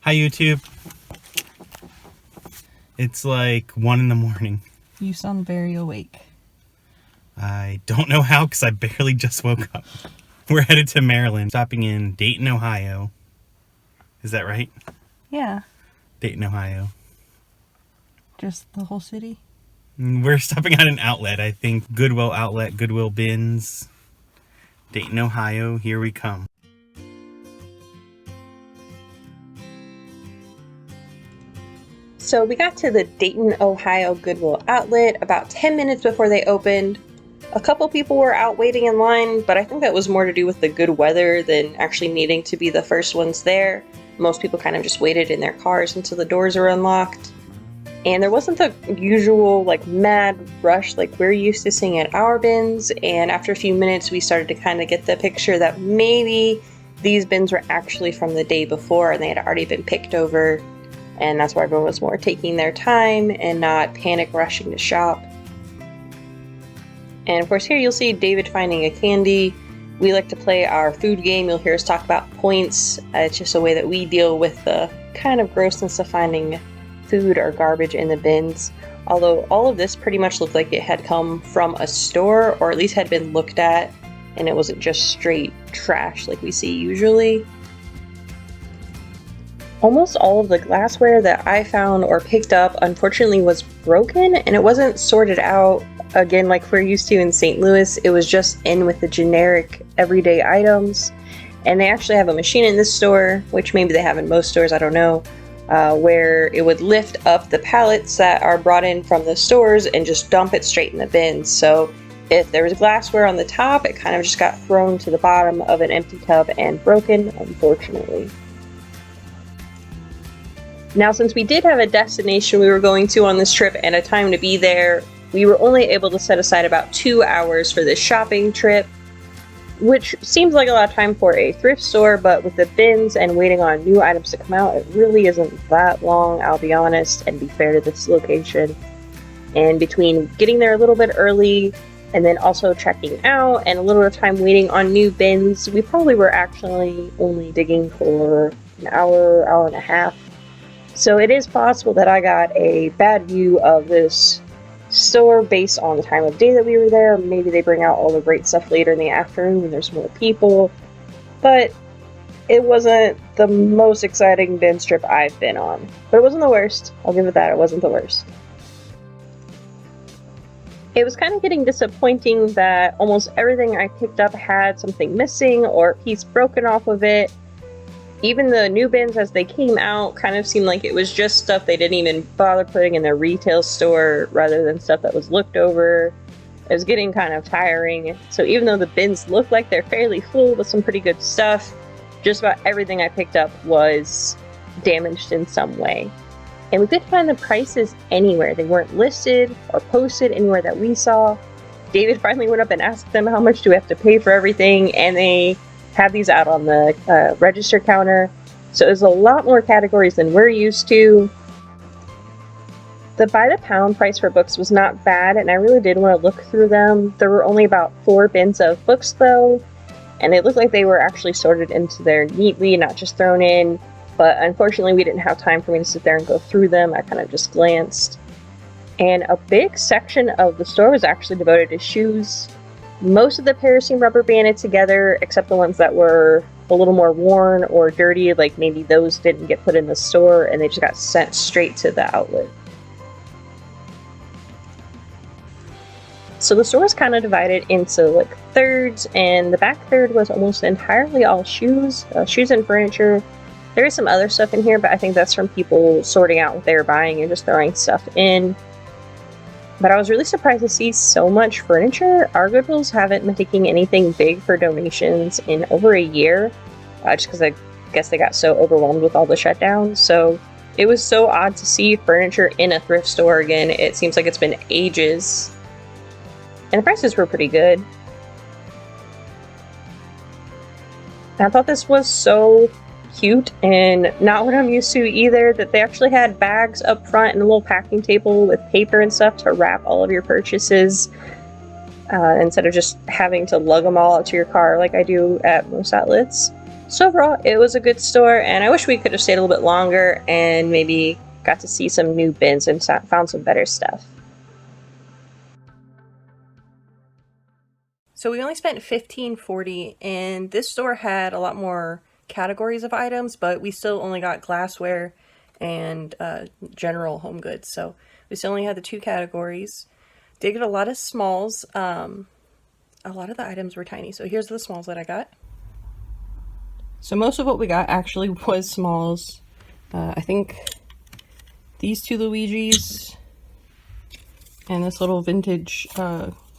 Hi YouTube. It's like 1 in the morning. You sound very awake. I don't know how because I barely just woke up. We're headed to Maryland, stopping in Dayton, Ohio. Is that right? Yeah. Dayton, Ohio. Just the whole city? We're stopping at an outlet, I think. Goodwill outlet, Goodwill bins. Dayton, Ohio, here we come. So we got to the Dayton, Ohio Goodwill outlet about 10 minutes before they opened. A couple people were out waiting in line, but I think that was more to do with the good weather than actually needing to be the first ones there. Most people kind of just waited in their cars until the doors were unlocked. And there wasn't the usual mad rush like we're used to seeing at our bins, and after a few minutes we started to kind of get the picture that maybe these bins were actually from the day before and they had already been picked over, and that's why everyone was more taking their time and not panic rushing to shop. And of course here you'll see David finding a candy. We like to play our food game. You'll hear us talk about points. It's just a way that we deal with the kind of grossness of finding food or garbage in the bins. Although all of this pretty much looked like it had come from a store, or at least had been looked at, and it wasn't just straight trash like we see usually. Almost all of the glassware that I found or picked up unfortunately was broken, and it wasn't sorted out again like we're used to in St. Louis. It was just in with the generic everyday items. And they actually have a machine in this store, which maybe they have in most stores, I don't know, where it would lift up the pallets that are brought in from the stores and just dump it straight in the bins. So if there was glassware on the top, it kind of just got thrown to the bottom of an empty tub and broken, unfortunately. Now, since we did have a destination we were going to on this trip and a time to be there, we were only able to set aside about 2 hours for this shopping trip, which seems like a lot of time for a thrift store, but with the bins and waiting on new items to come out, it really isn't that long, I'll be honest, and be fair to this location. And between getting there a little bit early and then also checking out and a little bit of time waiting on new bins, we probably were actually only digging for an hour, hour and a half. So it is possible that I got a bad view of this store based on the time of day that we were there. Maybe they bring out all the great stuff later in the afternoon when there's more people. But it wasn't the most exciting bin trip I've been on. But it wasn't the worst. I'll give it that. It wasn't the worst. It was kind of getting disappointing that almost everything I picked up had something missing or a piece broken off of it. Even the new bins as they came out kind of seemed like it was just stuff they didn't even bother putting in their retail store rather than stuff that was looked over. It was getting kind of tiring. So even though the bins look like they're fairly full with some pretty good stuff, just about everything I picked up was damaged in some way. And we couldn't find the prices anywhere. They weren't listed or posted anywhere that we saw. David finally went up and asked them how much do we have to pay for everything, and they have these out on the register counter. So there's a lot more categories than we're used to. The by the pound price for books was not bad, and I really did want to look through them. There were only about 4 bins of books though, and it looked like they were actually sorted into there neatly, not just thrown in. But unfortunately we didn't have time for me to sit there and go through them. I kind of just glanced. And a big section of the store was actually devoted to shoes. Most of the pairs seemed rubber banded together, except the ones that were a little more worn or dirty, like maybe those didn't get put in the store and they just got sent straight to the outlet. So the store was kind of divided into thirds, and the back third was almost entirely all shoes, shoes and furniture. There is some other stuff in here, but I think that's from people sorting out what they were buying and just throwing stuff in. But I was really surprised to see so much furniture. Our Goodwills haven't been taking anything big for donations in over a year, just because I guess they got so overwhelmed with all the shutdowns. So it was so odd to see furniture in a thrift store again. It seems like it's been ages. And the prices were pretty good. I thought this was so cute and not what I'm used to either, that they actually had bags up front and a little packing table with paper and stuff to wrap all of your purchases instead of just having to lug them all out to your car like I do at most outlets. So overall, it was a good store, and I wish we could have stayed a little bit longer and maybe got to see some new bins and found some better stuff. So we only spent $15.40, and this store had a lot more categories of items, but we still only got glassware and general home goods. So we still only had the two categories. Did get a lot of smalls. A lot of the items were tiny. So here's the smalls that I got. So most of what we got actually was smalls. I think these two Luigis and this little vintage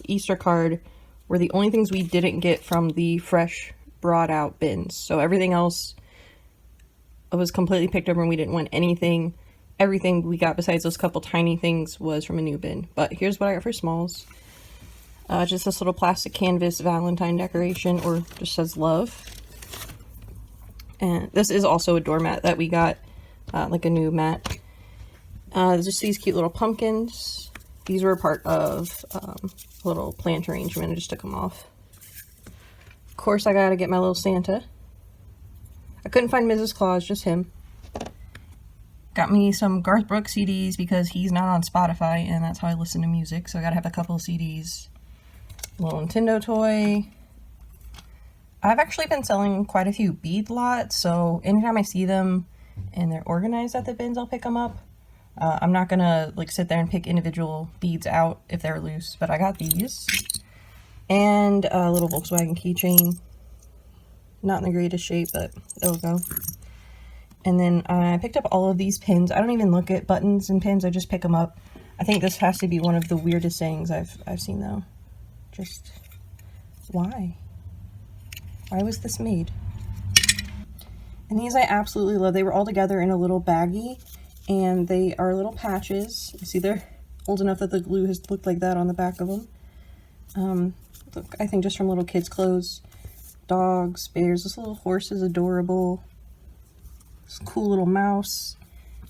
Easter card were the only things we didn't get from the fresh brought out bins. So everything else was completely picked over and we didn't want anything. Everything we got besides those couple tiny things was from a new bin. But here's what I got for smalls. Just this little plastic canvas Valentine decoration, or just says love. And this is also a doormat that we got, like a new mat. Just these cute little pumpkins. These were part of a little plant arrangement. I just took them off. Of course, I gotta get my little Santa. I couldn't find Mrs. Claus, just him. Got me some Garth Brooks CDs because he's not on Spotify, and that's how I listen to music, so I gotta have a couple of CDs. A little Nintendo toy. I've actually been selling quite a few bead lots, so anytime I see them and they're organized at the bins, I'll pick them up. I'm not gonna like sit there and pick individual beads out if they're loose, but I got these. And a little Volkswagen keychain. Not in the greatest shape, but it'll go. And then I picked up all of these pins. I don't even look at buttons and pins, I just pick them up. I think this has to be one of the weirdest sayings I've seen though. Just, why? Why was this made? And these I absolutely love. They were all together in a little baggie, and they are little patches. You see they're old enough that the glue has looked like that on the back of them. Look, I think just from little kids' clothes. Dogs, bears, this little horse is adorable. This cool little mouse,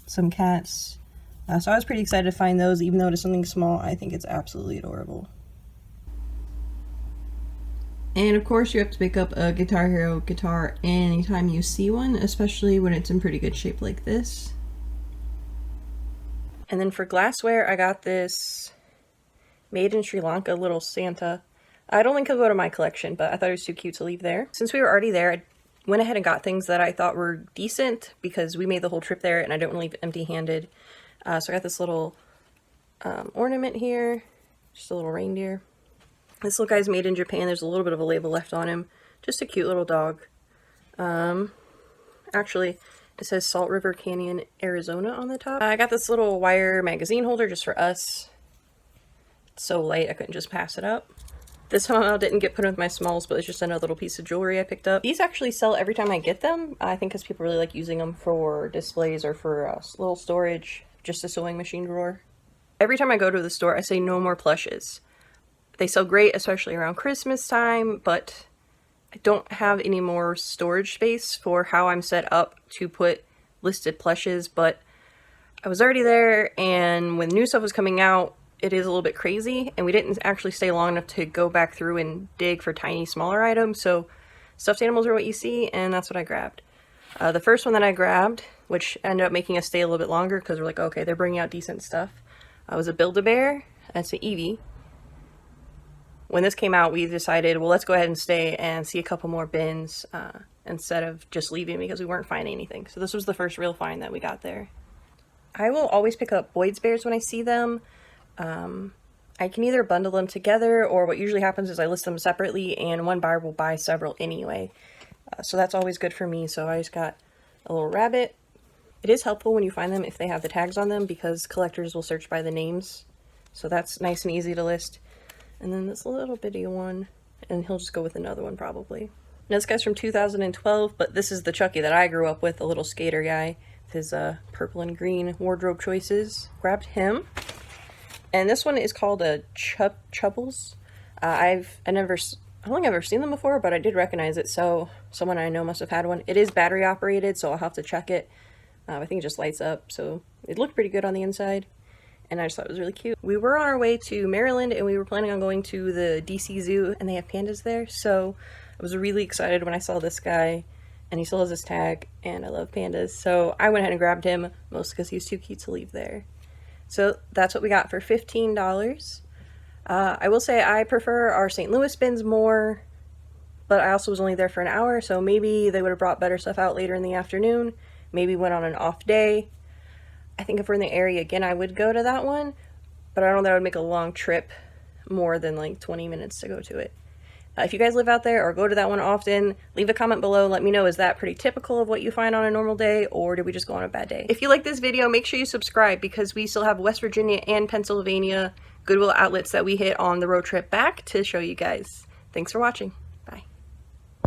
some cats. So I was pretty excited to find those, even though it is something small. I think it's absolutely adorable. And of course you have to pick up a Guitar Hero guitar anytime you see one, especially when it's in pretty good shape like this. And then for glassware, I got this made in Sri Lanka little Santa. I don't think it'll go to my collection, but I thought it was too cute to leave there. Since we were already there, I went ahead and got things that I thought were decent because we made the whole trip there and I don't want to leave empty-handed. So I got this little ornament here, just a little reindeer. This little guy's made in Japan. There's a little bit of a label left on him. Just a cute little dog. Actually, it says Salt River Canyon, Arizona on the top. I got this little wire magazine holder just for us. It's so light I couldn't just pass it up. This somehow didn't get put with my smalls, but it's just another little piece of jewelry I picked up. These actually sell every time I get them. I think because people really like using them for displays or for little storage. Just a sewing machine drawer. Every time I go to the store, I say no more plushes. They sell great, especially around Christmas time, but I don't have any more storage space for how I'm set up to put listed plushes, but I was already there, and when new stuff was coming out, it is a little bit crazy, and we didn't actually stay long enough to go back through and dig for tiny, smaller items, so stuffed animals are what you see, and that's what I grabbed. The first one that I grabbed, which ended up making us stay a little bit longer, because we're like, okay, they're bringing out decent stuff, was a Build-A-Bear. That's an Eevee. When this came out, we decided, well, let's go ahead and stay and see a couple more bins instead of just leaving because we weren't finding anything. So this was the first real find that we got there. I will always pick up Boyd's Bears when I see them. I can either bundle them together, or what usually happens is I list them separately and one buyer will buy several anyway. So that's always good for me. So I just got a little rabbit. It is helpful when you find them if they have the tags on them because collectors will search by the names. So that's nice and easy to list. And then this little bitty one, and he'll just go with another one probably. Now this guy's from 2012, but this is the Chucky that I grew up with, the little skater guy with his purple and green wardrobe choices. Grabbed him. And this one is called a Chubbles. I don't think I've ever seen them before, but I did recognize it, so someone I know must have had one. It is battery operated, so I'll have to check it. I think it just lights up, so it looked pretty good on the inside. And I just thought it was really cute. We were on our way to Maryland, and we were planning on going to the DC Zoo, and they have pandas there, so I was really excited when I saw this guy, and he still has his tag, and I love pandas, so I went ahead and grabbed him, mostly because he was too cute to leave there. So that's what we got for $15. I will say I prefer our St. Louis bins more, but I also was only there for an hour, so maybe they would have brought better stuff out later in the afternoon, maybe went on an off day. I think if we're in the area again, I would go to that one, but I don't know that I would make a long trip more than like 20 minutes to go to it. If you guys live out there or go to that one often, leave a comment below. Let me know, is that pretty typical of what you find on a normal day, or did we just go on a bad day? If you like this video, make sure you subscribe, because we still have West Virginia and Pennsylvania Goodwill outlets that we hit on the road trip back to show you guys. Thanks for watching.